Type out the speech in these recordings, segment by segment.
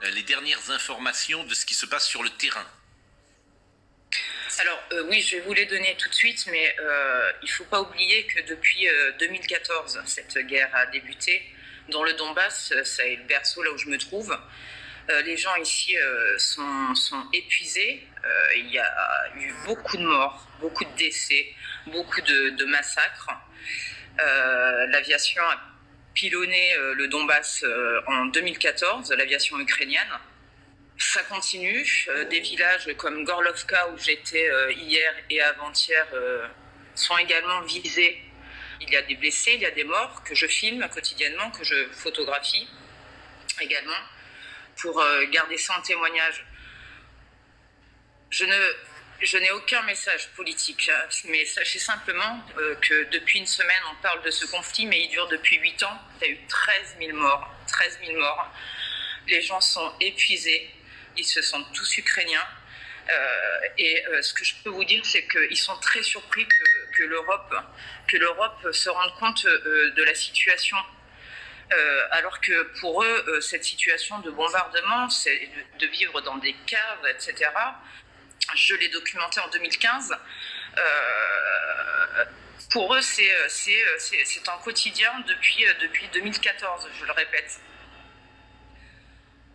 les dernières informations de ce qui se passe sur le terrain? Alors oui, je vais vous les donner tout de suite, mais il ne faut pas oublier que depuis 2014, cette guerre a débuté. Dans le Donbass, c'est le berceau là où je me trouve. Les gens ici sont épuisés. Il y a eu beaucoup de morts, beaucoup de décès, beaucoup de massacres. L'aviation a pilonné le Donbass en 2014, l'aviation ukrainienne. Ça continue. Des villages comme Gorlovka, où j'étais hier et avant-hier, sont également visés. Il y a des blessés, il y a des morts que je filme quotidiennement, que je photographie également, pour garder ça en témoignage. Je n'ai aucun message politique, mais sachez simplement que depuis une semaine, on parle de ce conflit, mais il dure depuis 8 ans. Il y a eu 13 000 morts. 13 000 morts. Les gens sont épuisés. Ils se sentent tous ukrainiens. Ce que je peux vous dire, c'est qu'ils sont très surpris que l'Europe se rende compte de la situation. Alors que pour eux, cette situation de bombardement, c'est de vivre dans des caves, etc. Je l'ai documenté en 2015. Pour eux, c'est un quotidien depuis 2014, je le répète.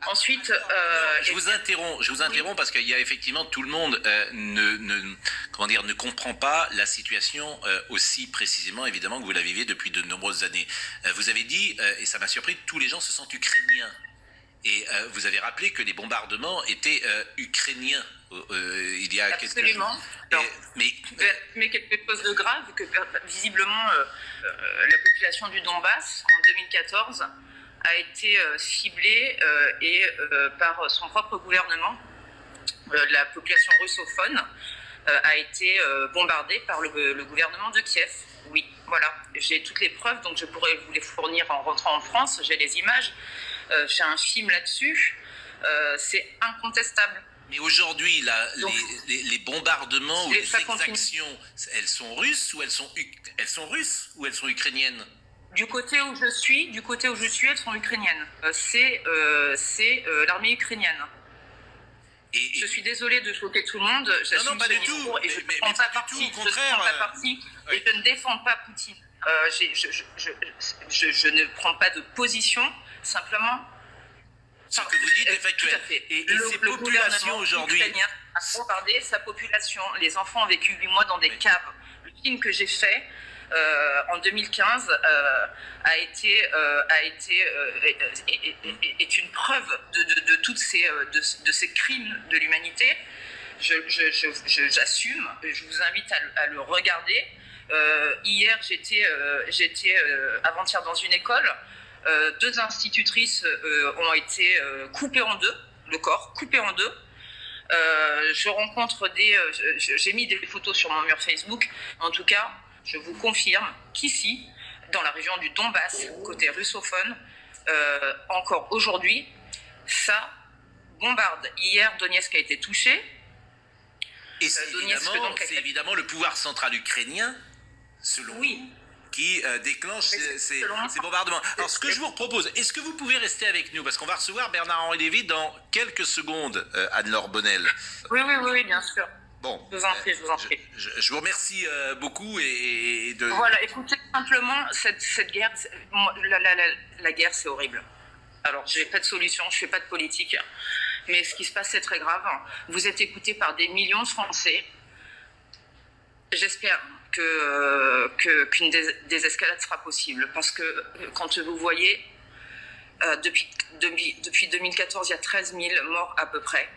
Ensuite, je vous interromps parce qu'il y a effectivement tout le monde ne comprend pas la situation aussi précisément évidemment que vous la vivez depuis de nombreuses années. Vous avez dit, et ça m'a surpris, tous les gens se sentent ukrainiens. Et vous avez rappelé que les bombardements étaient ukrainiens il y a absolument. quelques jours. Mais quelque chose de grave, que visiblement la population du Donbass en 2014 a été ciblée par son propre gouvernement. La population russophone a été bombardée par le gouvernement de Kiev. Oui, voilà. J'ai toutes les preuves, donc je pourrais vous les fournir en rentrant en France. J'ai les images. J'ai un film là-dessus. C'est incontestable. Mais aujourd'hui, les bombardements ou les exactions, elles sont russes ou elles sont ukrainiennes? Du côté où je suis, elles sont ukrainiennes. C'est l'armée ukrainienne. Je suis désolée de choquer tout le monde. Non, pas du tout. Et je ne prends pas parti. Au contraire. Et je ne défends pas Poutine. Je ne prends pas de position. Simplement. Ce que vous dites est factuel. Tout à fait. Et ces populations aujourd'hui a bombardé sa population. Les enfants ont vécu 8 mois dans des caves. Le film que j'ai fait en 2015 est une preuve de toutes ces crimes de l'humanité. J'assume. Je vous invite à le regarder. Hier, j'étais avant-hier dans une école. 2 institutrices ont été coupées en deux, le corps coupé en deux. Je rencontre j'ai mis des photos sur mon mur Facebook. En tout cas, je vous confirme qu'ici, dans la région du Donbass, côté russophone, encore aujourd'hui, ça bombarde. Hier, Donetsk a été touché. Et c'est évidemment le pouvoir central ukrainien, selon vous, qui déclenche ces bombardements. Alors, ce que je vous propose, est-ce que vous pouvez rester avec nous? Parce qu'on va recevoir Bernard-Henri Lévy dans quelques secondes, Anne-Laure Bonnel. Oui, bien sûr. Bon, je vous en prie. Je vous remercie beaucoup Voilà, écoutez, simplement, cette guerre, la guerre, c'est horrible. Alors, j'ai pas de solution, je fais pas de politique, mais ce qui se passe, c'est très grave. Vous êtes écoutés par des millions de Français. J'espère qu'une désescalade sera possible, parce que quand vous voyez, depuis 2014, il y a 13 000 morts à peu près.